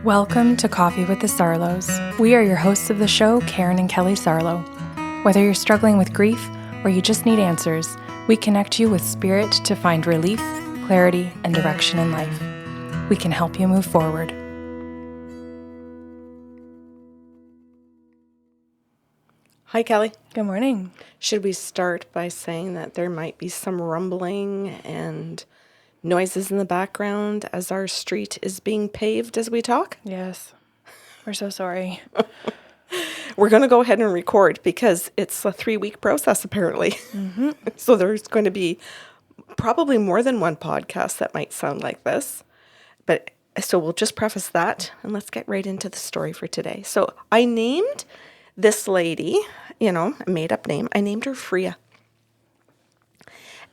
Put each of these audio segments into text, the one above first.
Welcome to Coffee with the Sarlos. We are your hosts of the show, Karen and Kelly Sarlo. Whether you're struggling with grief or you just need answers, we connect you with spirit to find relief, clarity, and direction in life. We can help you move forward. Hi, Kelly. Good morning. Should we start by saying that there might be some rumbling and noises in the background as our street is being paved as we talk? Yes, we're so sorry. We're going to go ahead and record because it's a 3-week process, apparently. Mm-hmm. So there's going to be probably more than one podcast that might sound like this. But so we'll just preface that and let's get right into the story for today. So I named this lady, a made-up name. I named her Freeya.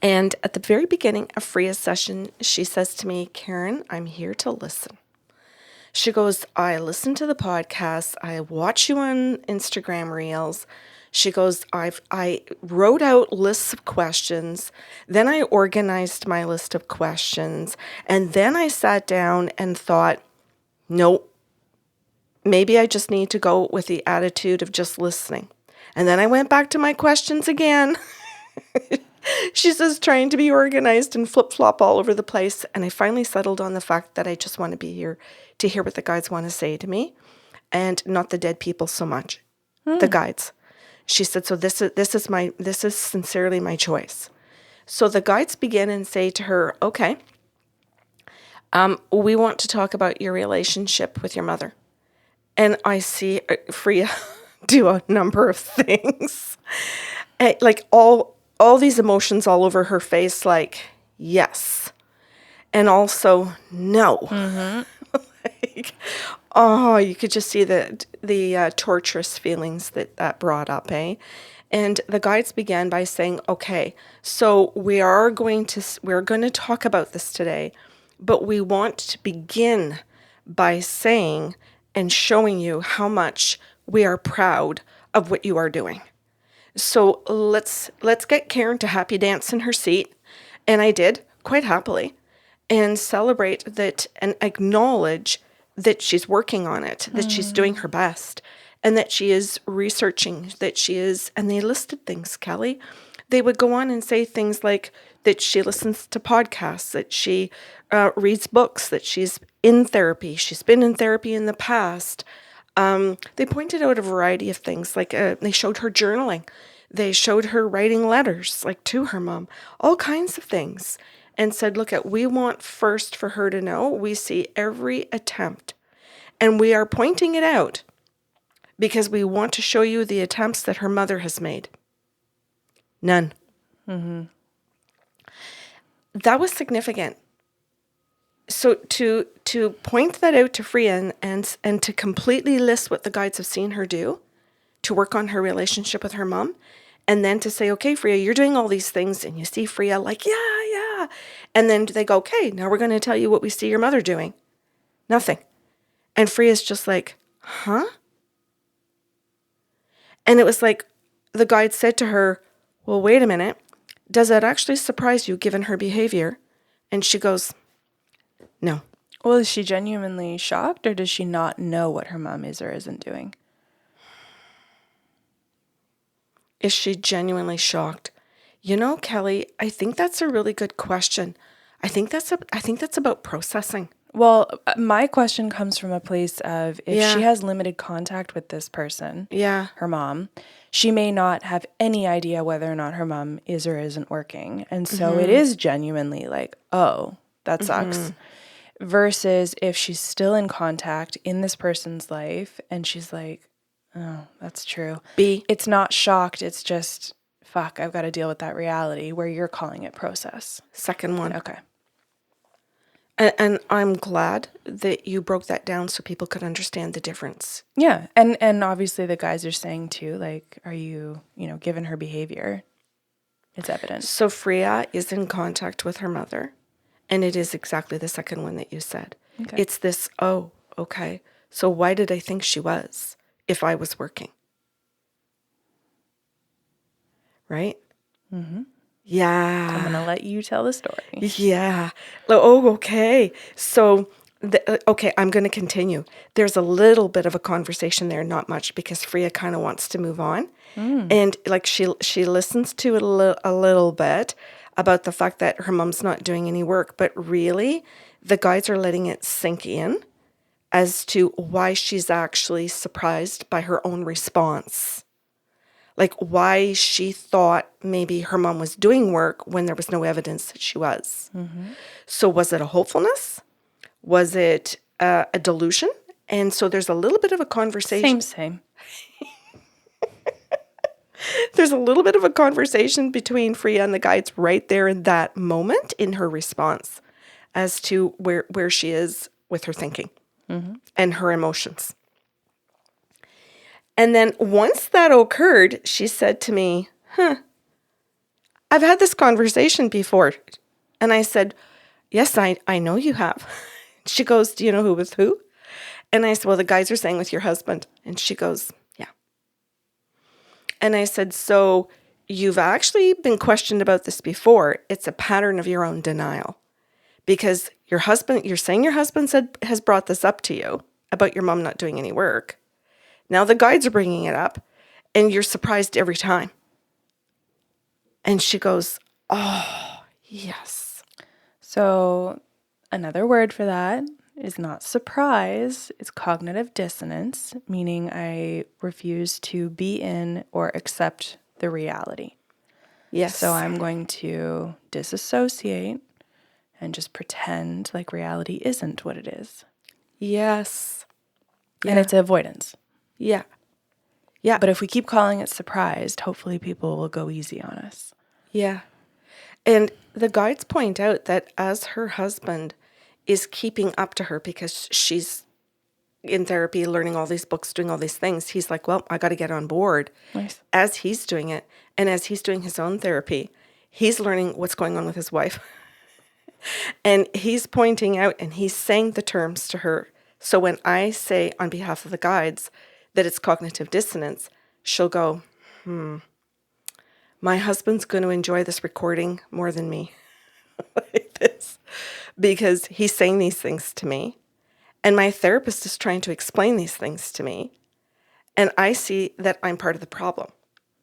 And at the very beginning of Freeya's session, she says to me, Karen, I'm here to listen. She goes, I listen to the podcast. I watch you on Instagram Reels. She goes, I wrote out lists of questions. Then I organized my list of questions. And then I sat down and thought, nope, maybe I just need to go with the attitude of just listening. And then I went back to my questions again. She says, trying to be organized and flip-flop all over the place. And I finally settled on the fact that I just want to be here to hear what the guides want to say to me and not the dead people so much, the guides. She said, so this is sincerely my choice. So the guides begin and say to her, okay, we want to talk about your relationship with your mother. And I see Freeya do a number of things, like all these emotions all over her face, like, yes. And also, no. Mm-hmm. You could just see the torturous feelings that brought up, eh? And the guides began by saying, okay, so we're going to talk about this today, but we want to begin by saying and showing you how much we are proud of what you are doing. So let's get Karen to happy dance in her seat. And I did, quite happily, and celebrate that and acknowledge that she's working on it, that she's doing her best, and that she is researching, and they listed things, Kelly. They would go on and say things like that she listens to podcasts, that she reads books, that she's in therapy. She's been in therapy in the past. They pointed out a variety of things, like they showed her journaling. They showed her writing letters, like to her mom, all kinds of things, and said, look, we want first for her to know we see every attempt, and we are pointing it out because we want to show you the attempts that her mother has made. None. Mm-hmm. That was significant. So to point that out to Freeya and to completely list what the guides have seen her do to work on her relationship with her mom, and then to say, okay, Freeya, you're doing all these things, and you see Freeya like, yeah. And then they go, okay, now we're going to tell you what we see your mother doing. Nothing. And Freya's just like, huh? And it was like the guide said to her, well, wait a minute. Does that actually surprise you given her behavior? And she goes, no. Well, is she genuinely shocked, or does she not know what her mom is or isn't doing? Is she genuinely shocked? Kelly, I think that's a really good question. I think that's about processing. Well, my question comes from a place of if she has limited contact with this person, her mom, she may not have any idea whether or not her mom is or isn't working. And so it is genuinely like, oh, that sucks. Versus if she's still in contact in this person's life and she's like, oh, that's true. It's not shocked. It's just, fuck, I've got to deal with that reality, where you're calling it process. Second one. Okay. And I'm glad that you broke that down so people could understand the difference. Yeah. And obviously the guys are saying too, like, are you, given her behavior, it's evident. So Freeya is in contact with her mother, and it is exactly the second one that you said. Okay. It's this, oh, okay. So why did I think she was if I was working? Right? Mm-hmm. Yeah. I'm going to let you tell the story. Yeah. Oh, okay. So Okay, I'm going to continue. There's a little bit of a conversation there, not much, because Freeya kind of wants to move on. And like she listens to it a little bit about the fact that her mom's not doing any work, but really the guides are letting it sink in as to why she's actually surprised by her own response. Like why she thought maybe her mom was doing work when there was no evidence that she was. So was it a hopefulness? Was it a delusion? And so there's a little bit of a conversation. Same. There's a little bit of a conversation between Freeya and the guides right there in that moment in her response as to where she is with her thinking and her emotions. And then once that occurred, she said to me, I've had this conversation before. And I said, yes, I know you have. She goes, do you know who with who? And I said, well, the guys are saying with your husband. And she goes, yeah. And I said, so you've actually been questioned about this before. It's a pattern of your own denial. Because your husband, you're saying your husband has brought this up to you about your mom not doing any work. Now the guides are bringing it up and you're surprised every time. And she goes, oh, yes. So another word for that is not surprise. It's cognitive dissonance, meaning I refuse to be in or accept the reality. Yes. So I'm going to disassociate and just pretend like reality isn't what it is. Yes. And it's avoidance. Yeah. Yeah. But if we keep calling it surprised, hopefully people will go easy on us. Yeah. And the guides point out that as her husband is keeping up to her because she's in therapy, learning all these books, doing all these things, he's like, well, I got to get on board. Nice. As he's doing it and as he's doing his own therapy, he's learning what's going on with his wife. And he's pointing out and he's saying the terms to her. So when I say on behalf of the guides that it's cognitive dissonance, she'll go, my husband's going to enjoy this recording more than me. Like this. Because he's saying these things to me. And my therapist is trying to explain these things to me. And I see that I'm part of the problem.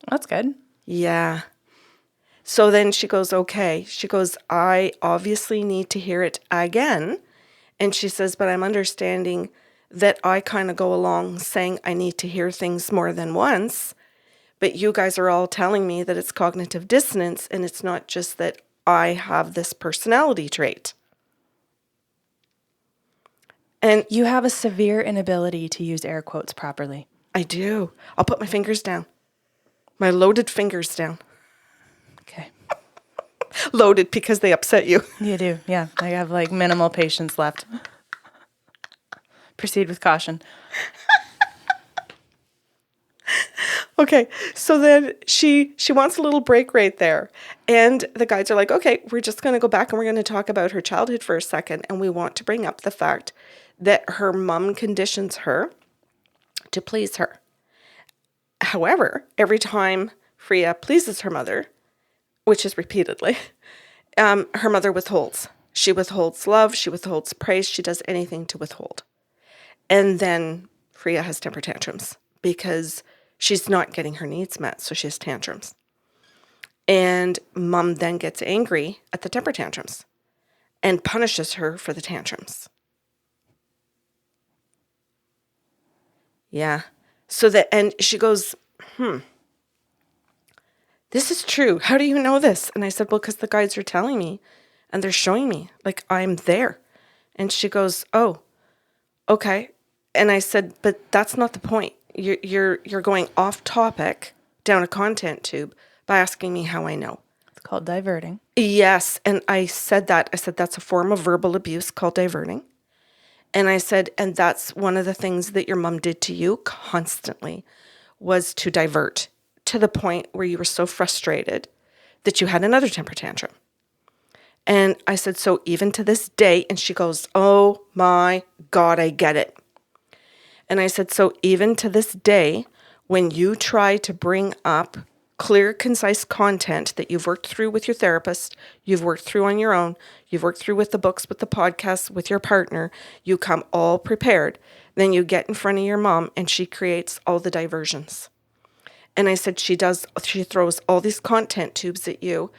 That's good. Yeah. So then she goes, okay. She goes, I obviously need to hear it again. And she says, but I'm understanding that I kind of go along saying I need to hear things more than once. But you guys are all telling me that it's cognitive dissonance and it's not just that I have this personality trait. And you have a severe inability to use air quotes properly. I do. I'll put my fingers down. My loaded fingers down. Okay. Loaded because they upset you. You do. Yeah. I have like minimal patience left. Proceed with caution. Okay. So then she wants a little break right there. And the guides are like, okay, we're just going to go back and we're going to talk about her childhood for a second. And we want to bring up the fact that her mom conditions her to please her. However, every time Freeya pleases her mother, which is repeatedly, her mother withholds. She withholds love. She withholds praise. She does anything to withhold. And then Freeya has temper tantrums because she's not getting her needs met. So she has tantrums. And mom then gets angry at the temper tantrums and punishes her for the tantrums. Yeah. So that, and she goes, this is true. How do you know this? And I said, well, because the guides are telling me and they're showing me like I'm there. And she goes, oh, okay. And I said, but that's not the point. You're going off topic down a content tube by asking me how I know. It's called diverting. Yes. And I said that. I said, that's a form of verbal abuse called diverting. And I said, and that's one of the things that your mom did to you constantly was to divert to the point where you were so frustrated that you had another temper tantrum. And I said, so even to this day, and she goes, oh my God, I get it. And I said, so even to this day, when you try to bring up clear, concise content that you've worked through with your therapist, you've worked through on your own, you've worked through with the books, with the podcasts, with your partner, you come all prepared. Then you get in front of your mom and she creates all the diversions. And I said, she throws all these content tubes at you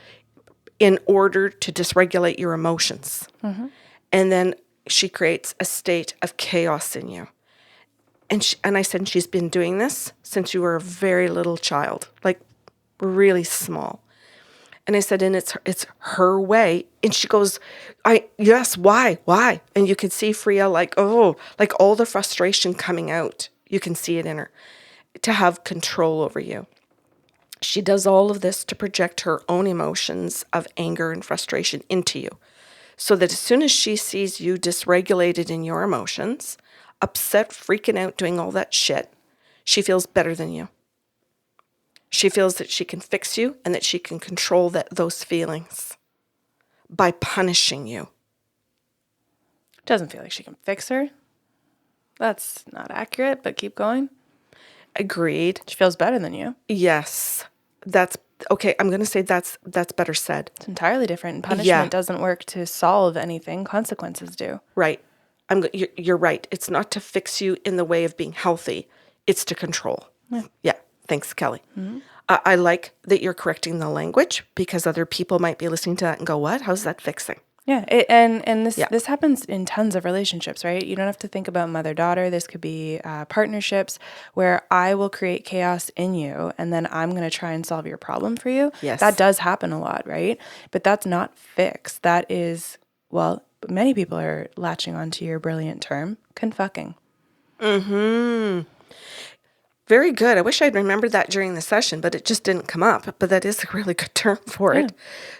in order to dysregulate your emotions. Mm-hmm. And then she creates a state of chaos in you. And I said, she's been doing this since you were a very little child, like really small. And I said, and it's her way. And she goes, yes, why? And you could see Freeya like all the frustration coming out. You can see it in her, to have control over you. She does all of this to project her own emotions of anger and frustration into you. So that as soon as she sees you dysregulated in your emotions, upset, freaking out, doing all that shit, she feels better than you. She feels that she can fix you and that she can control those feelings by punishing you. Doesn't feel like she can fix her. That's not accurate, but keep going. Agreed. She feels better than you. Yes. That's okay. I'm going to say that's better said. It's entirely different. Punishment doesn't work to solve anything. Consequences do. Right. You're right. It's not to fix you in the way of being healthy. It's to control. Yeah. Thanks, Kelly. Mm-hmm. I like that you're correcting the language because other people might be listening to that and go, what? How's that fixing? Yeah. This happens in tons of relationships, right? You don't have to think about mother-daughter. This could be partnerships where I will create chaos in you and then I'm going to try and solve your problem for you. Yes. That does happen a lot, right? But that's not fixed. That is, well, many people are latching onto your brilliant term, confucking. Mm-hmm. Very good. I wish I'd remembered that during the session, but it just didn't come up. But that is a really good term for it.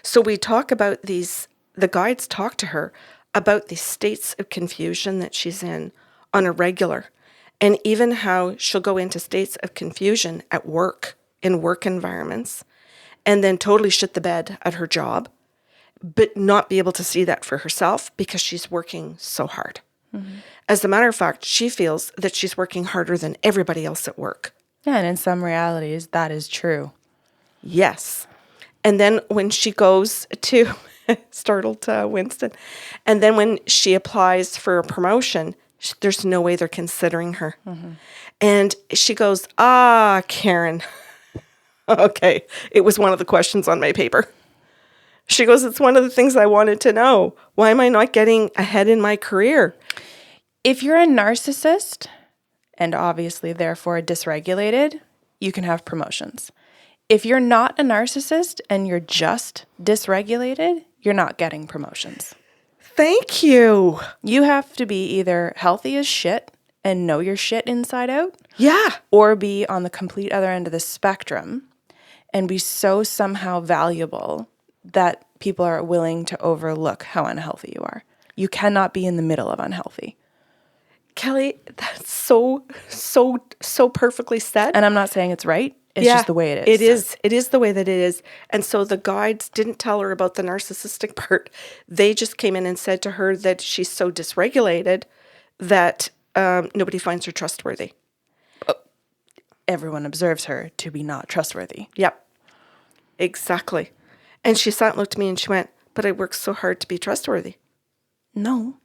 So we talk about the guides talk to her about the states of confusion that she's in on a regular, and even how she'll go into states of confusion at work, in work environments, and then totally shit the bed at her job, but not be able to see that for herself because she's working so hard. Mm-hmm. As a matter of fact, she feels that she's working harder than everybody else at work. Yeah, and in some realities, that is true. Yes. And then when she goes to, startled Winston, and then when she applies for a promotion, there's no way they're considering her. Mm-hmm. And she goes, Karen. Okay, it was one of the questions on my paper. She goes, it's one of the things I wanted to know. Why am I not getting ahead in my career? If you're a narcissist, and obviously therefore dysregulated, you can have promotions. If you're not a narcissist and you're just dysregulated, you're not getting promotions. Thank you. You have to be either healthy as shit and know your shit inside out. Yeah. Or be on the complete other end of the spectrum and be so somehow valuable that people are willing to overlook how unhealthy you are. You cannot be in the middle of unhealthy. Kelly, that's so perfectly said. And I'm not saying it's right. It's just the way it is. It is. It is the way that it is. And so the guides didn't tell her about the narcissistic part. They just came in and said to her that she's so dysregulated that nobody finds her trustworthy. Everyone observes her to be not trustworthy. Yep. Exactly. And she sat and looked at me and she went, but I work so hard to be trustworthy. No.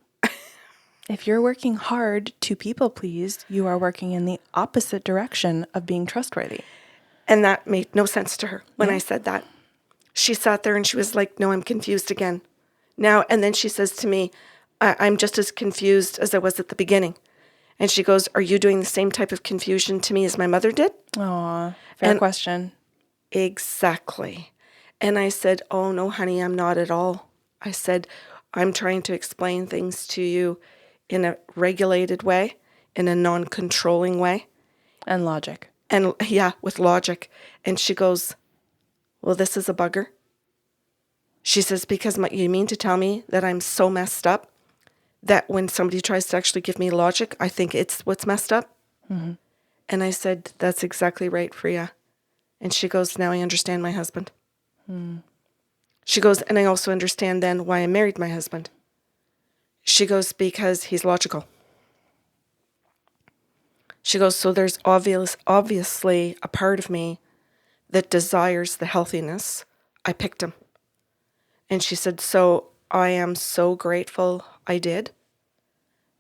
If you're working hard to people please, you are working in the opposite direction of being trustworthy. And that made no sense to her when I said that. She sat there and she was like, no, I'm confused again. Now, and then she says to me, I'm just as confused as I was at the beginning. And she goes, are you doing the same type of confusion to me as my mother did? Aw, fair question. Exactly. And I said, oh, no, honey, I'm not at all. I said, I'm trying to explain things to you in a regulated way, in a non-controlling way. And logic. And with logic. And she goes, well, this is a bugger. She says, because you mean to tell me that I'm so messed up that when somebody tries to actually give me logic, I think it's what's messed up? Mm-hmm. And I said, that's exactly right, Freeya. And she goes, now I understand my husband. Mm. She goes, and I also understand then why I married my husband. She goes, because he's logical. She goes, so there's obviously a part of me that desires the healthiness, I picked him. And she said, so I am so grateful I did.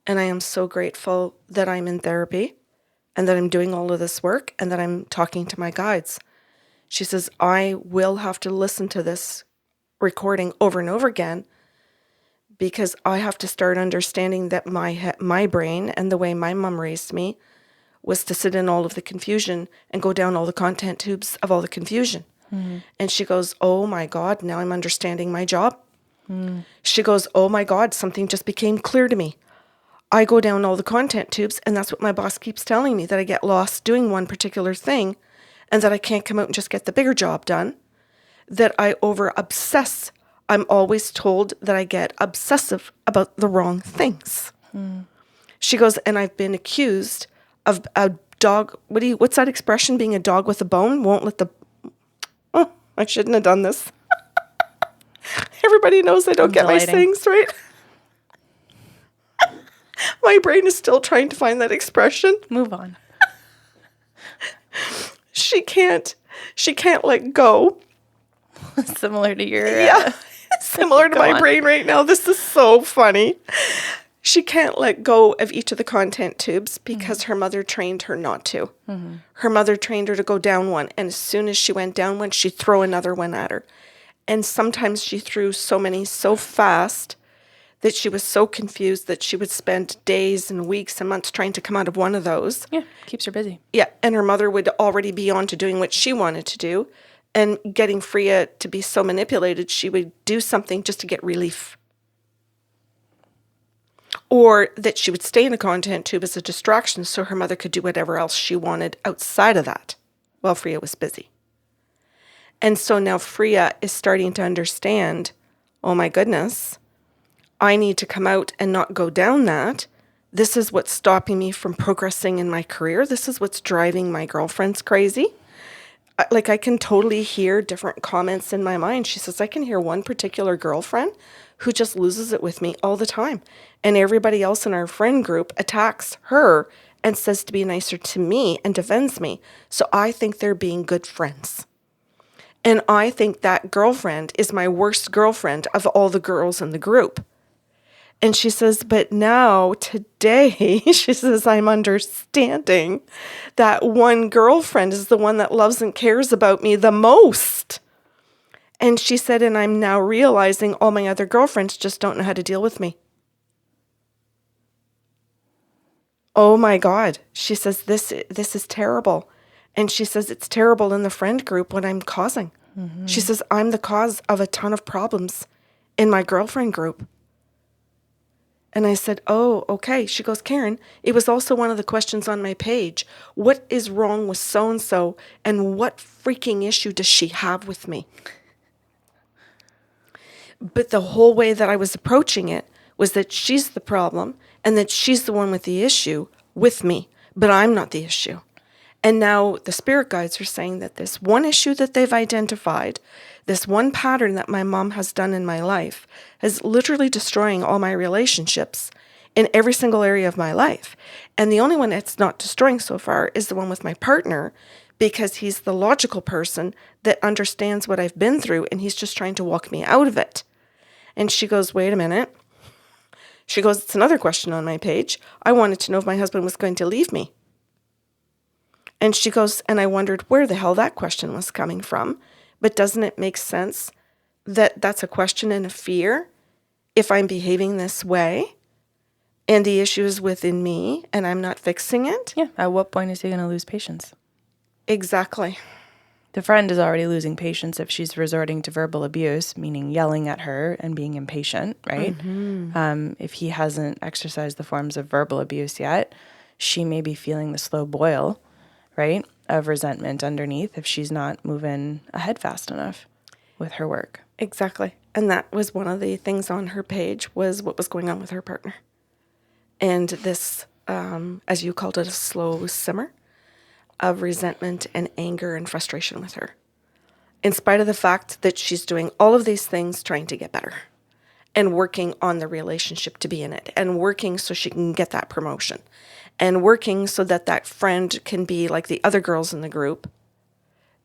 And I am so grateful that I'm in therapy and that I'm doing all of this work and that I'm talking to my guides. She says, I will have to listen to this recording over and over again because I have to start understanding that my brain and the way my mom raised me was to sit in all of the confusion and go down all the content tubes of all the confusion. Mm-hmm. And she goes, oh my God, now I'm understanding my job. Mm. She goes, oh my God, something just became clear to me. I go down all the content tubes, and that's what my boss keeps telling me, that I get lost doing one particular thing and that I can't come out and just get the bigger job done, that I over-obsess. I'm always told that I get obsessive about the wrong things. Mm. She goes, and I've been accused of a dog. What's that expression? Being a dog with a bone won't let the... Oh, I shouldn't have done this. Everybody knows I don't get my sayings right. My brain is still trying to find that expression. Move on. She can't let go. Similar to your... similar to my brain right now. This is so funny. She can't let go of each of the content tubes because her mother trained her not to. Mm-hmm. Her mother trained her to go down one. And as soon as she went down one, she'd throw another one at her. And sometimes she threw so many so fast that she was so confused that she would spend days and weeks and months trying to come out of one of those. Yeah, keeps her busy. Yeah, and her mother would already be on to doing what she wanted to do. And getting Freeya to be so manipulated, she would do something just to get relief. Or that she would stay in a content tube as a distraction so her mother could do whatever else she wanted outside of that while Freeya was busy. And so now Freeya is starting to understand, oh my goodness, I need to come out and not go down that. This is what's stopping me from progressing in my career. This is what's driving my girlfriends crazy. Like, I can totally hear different comments in my mind. She says, I can hear one particular girlfriend who just loses it with me all the time. And everybody else in our friend group attacks her and says to be nicer to me and defends me. So I think they're being good friends. And I think that girlfriend is my worst girlfriend of all the girls in the group. And she says, but now, today, she says, I'm understanding that one girlfriend is the one that loves and cares about me the most. And she said, and I'm now realizing all my other girlfriends just don't know how to deal with me. Oh my God. She says, this is terrible. And she says, it's terrible in the friend group what I'm causing. Mm-hmm. She says, I'm the cause of a ton of problems in my girlfriend group. And I said, oh, okay. She goes, Karen, it was also one of the questions on my page. What is wrong with so-and-so and what freaking issue does she have with me? But the whole way that I was approaching it was that she's the problem and that she's the one with the issue with me, but I'm not the issue. And now the spirit guides are saying that this one issue that they've identified, this one pattern that my mom has done in my life, is literally destroying all my relationships in every single area of my life. And the only one it's not destroying so far is the one with my partner, because he's the logical person that understands what I've been through, and he's just trying to walk me out of it. And she goes, wait a minute. She goes, it's another question on my page. I wanted to know if my husband was going to leave me. And she goes, and I wondered where the hell that question was coming from. But doesn't it make sense that that's a question and a fear if I'm behaving this way and the issue is within me and I'm not fixing it? Yeah. At what point is he going to lose patience? Exactly. The friend is already losing patience if she's resorting to verbal abuse, meaning yelling at her and being impatient, right? Mm-hmm. If he hasn't exercised the forms of verbal abuse yet, she may be feeling the slow boil, right, of resentment underneath if she's not moving ahead fast enough with her work. Exactly. And that was one of the things on her page, was what was going on with her partner. And this, as you called it, a slow simmer of resentment and anger and frustration with her, in spite of the fact that she's doing all of these things trying to get better and working on the relationship to be in it and working so she can get that promotion and working so that that friend can be like the other girls in the group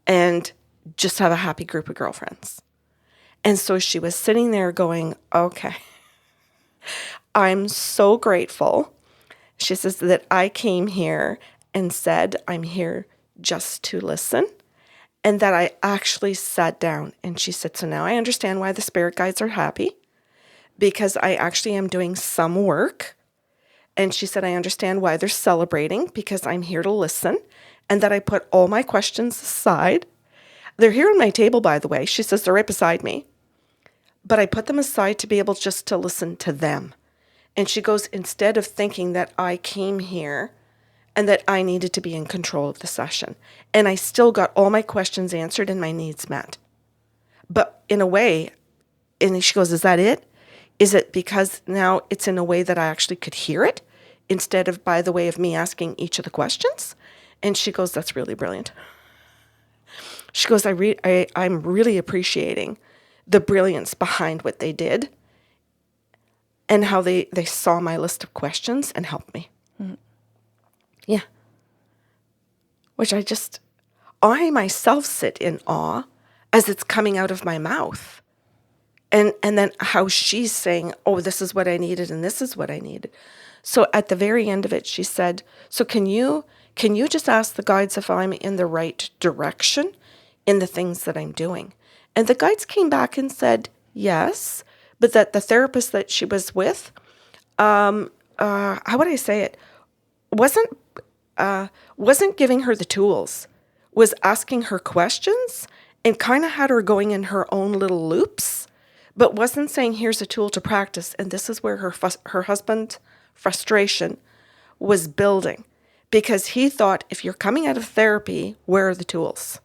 and just have a happy group of girlfriends. And so she was sitting there going, okay, I'm so grateful. She says that I came here and said, I'm here just to listen. And that I actually sat down. And she said, so now I understand why the spirit guides are happy, because I actually am doing some work. And she said, I understand why they're celebrating, because I'm here to listen. And that I put all my questions aside. They're here on my table, by the way. She says they're right beside me. But I put them aside to be able just to listen to them. And she goes, instead of thinking that I came here and that I needed to be in control of the session. And I still got all my questions answered and my needs met. But in a way, and she goes, is that it? Is it because now it's in a way that I actually could hear it instead of by the way of me asking each of the questions? And she goes, that's really brilliant. She goes, I'm really appreciating the brilliance behind what they did and how they saw my list of questions and helped me. Mm. Yeah. Which I myself sit in awe as it's coming out of my mouth. And then how she's saying, oh, this is what I needed and this is what I needed. So at the very end of it, she said, so can you just ask the guides if I'm in the right direction in the things that I'm doing? And the guides came back and said, yes, but that the therapist that she was with, how would I say it, wasn't giving her the tools, was asking her questions and kind of had her going in her own little loops, but wasn't saying, here's a tool to practice. And this is where her husband's frustration was building, because he thought, if you're coming out of therapy, where are the tools?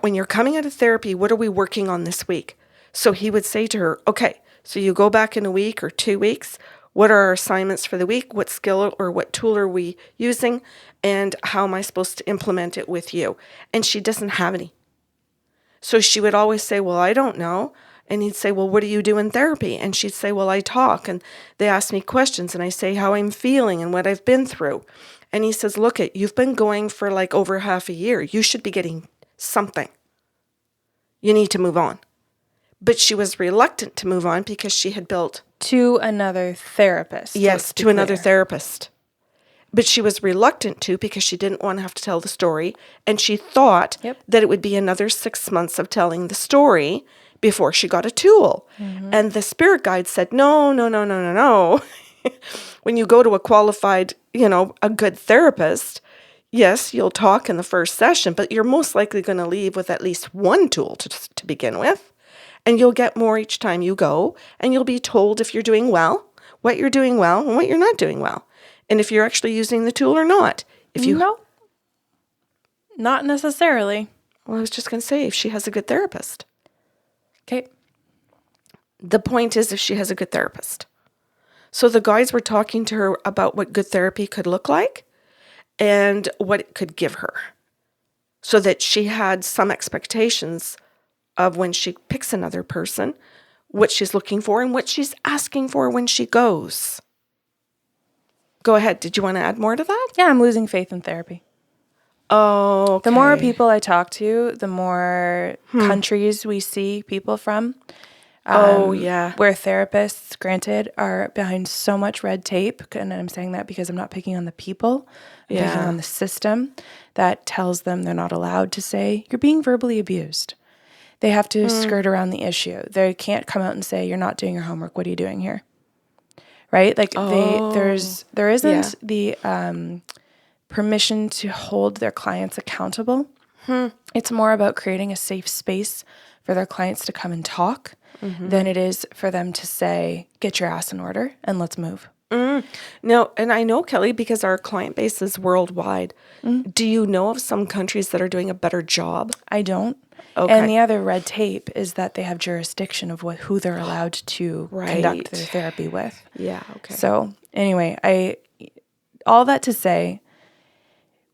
When you're coming out of therapy, what are we working on this week? So he would say to her, okay, so you go back in a week or 2 weeks. What are our assignments for the week? What skill or what tool are we using? And how am I supposed to implement it with you? And she doesn't have any. So she would always say, well, I don't know. And he'd say, well, what do you do in therapy? And she'd say, well, I talk and they ask me questions and I say how I'm feeling and what I've been through. And he says, look, you've been going for like over half a year. You should be getting something. You need to move on. But she was reluctant to move on because she had built... To another therapist. Yes, to another therapist. But she was reluctant to because she didn't want to have to tell the story. And she thought that it would be another 6 months of telling the story before she got a tool. Mm-hmm. And the spirit guide said, no. When you go to a qualified, a good therapist, yes, you'll talk in the first session, but you're most likely going to leave with at least one tool to begin with. And you'll get more each time you go. And you'll be told if you're doing well, what you're doing well, and what you're not doing well. And if you're actually using the tool or not. No, not necessarily. Well, I was just going to say, if she has a good therapist. Okay. The point is if she has a good therapist. So the guides were talking to her about what good therapy could look like and what it could give her. So that she had some expectations of when she picks another person, what she's looking for and what she's asking for when she goes. Go ahead. Did you want to add more to that? Yeah, I'm losing faith in therapy. Oh, okay. The more people I talk to, the more countries we see people from. Where therapists, granted, are behind so much red tape. And I'm saying that because I'm not picking on the people. I'm picking on the system that tells them they're not allowed to say, you're being verbally abused. They have to skirt around the issue. They can't come out and say, you're not doing your homework. What are you doing here? Right? Like there isn't the permission to hold their clients accountable. It's more about creating a safe space for their clients to come and talk than it is for them to say, get your ass in order and let's move. No, and I know, Kelly, because our client base is worldwide. Do you know of some countries that are doing a better job? I don't. Okay. And the other red tape is that they have jurisdiction of who they're allowed to conduct their therapy with. Yeah, okay. So anyway, all that to say,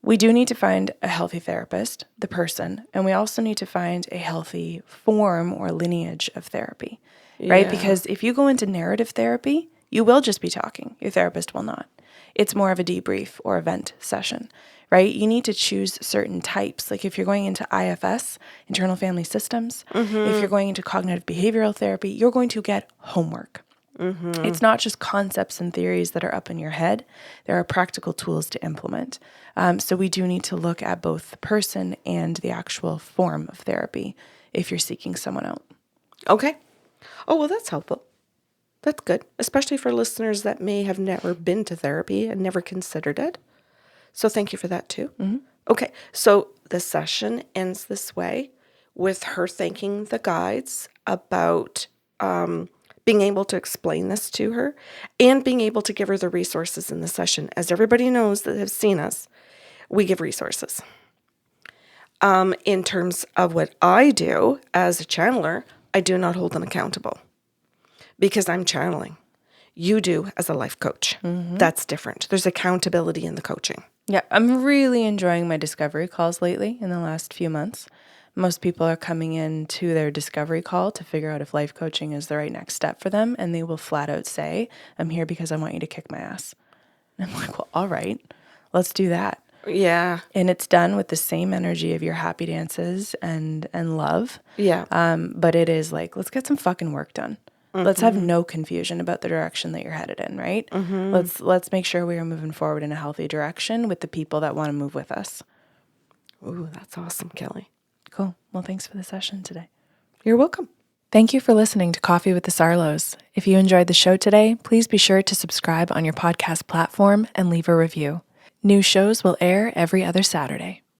we do need to find a healthy therapist, the person, and we also need to find a healthy form or lineage of therapy, right? Because if you go into narrative therapy, You will just be talking. Your therapist will not. It's more of a debrief or a vent session, right? You need to choose certain types. Like if you're going into IFS, internal family systems, if you're going into cognitive behavioral therapy, you're going to get homework. It's not just concepts and theories that are up in your head. There are practical tools to implement. So we do need to look at both the person and the actual form of therapy if you're seeking someone out. Okay. Oh, well, that's helpful. That's good, especially for listeners that may have never been to therapy and never considered it. So thank you for that too. Okay, so the session ends this way with her thanking the guides about being able to explain this to her and being able to give her the resources in the session. As everybody knows that have seen us, we give resources. In terms of what I do as a channeler, I do not hold them accountable because I'm channeling. You do as a life coach. That's different. There's accountability in the coaching. Yeah, I'm really enjoying my discovery calls lately in the last few months. Most people are coming in to their discovery call to figure out if life coaching is the right next step for them. And they will flat out say, I'm here because I want you to kick my ass. And I'm like, well, all right, let's do that. Yeah. And it's done with the same energy of your happy dances and love. Yeah. But it is like, let's get some fucking work done. Let's have no confusion about the direction that you're headed in, right? Let's make sure we are moving forward in a healthy direction with the people that want to move with us. Ooh, that's awesome, Kelly. Cool. Well, thanks for the session today. You're welcome. Thank you for listening to Coffee with the Sarlos. If you enjoyed the show today, please be sure to subscribe on your podcast platform and leave a review. New shows will air every other Saturday.